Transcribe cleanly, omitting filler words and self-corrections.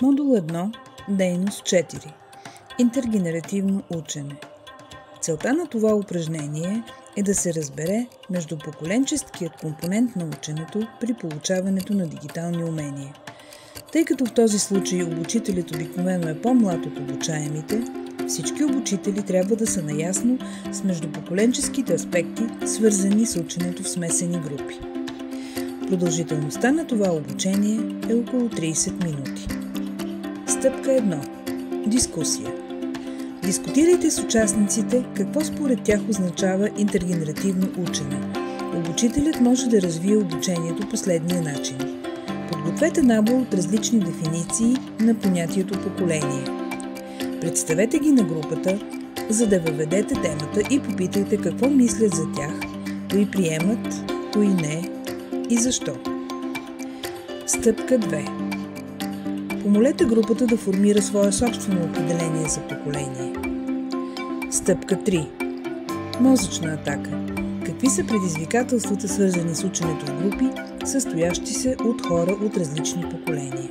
Модул 1, дейност 4. Интергенеративно учене. Целта на това упражнение е да се разбере междупоколенческият компонент на ученето при получаването на дигитални умения. Тъй като в този случай обучителят обикновено е по-млад от обучаемите, всички обучители трябва да са наясно с междупоколенческите аспекти, свързани с ученето в смесени групи. Продължителността на това обучение е около 30 минути. Стъпка 1. Дискусия. Дискутирайте с участниците какво според тях означава интергенеративно учене. Обучителят може да развие обучението по следния начин. Подгответе набор от различни дефиниции на понятието поколение. Представете ги на групата, за да въведете темата и попитайте какво мислят за тях, кои приемат, кои не и защо. Стъпка 2. Помолете групата да формира свое собствено определение за поколение. Стъпка 3. Мозъчна атака. Какви са предизвикателствата, свързани с ученето в групи, състоящи се от хора от различни поколения?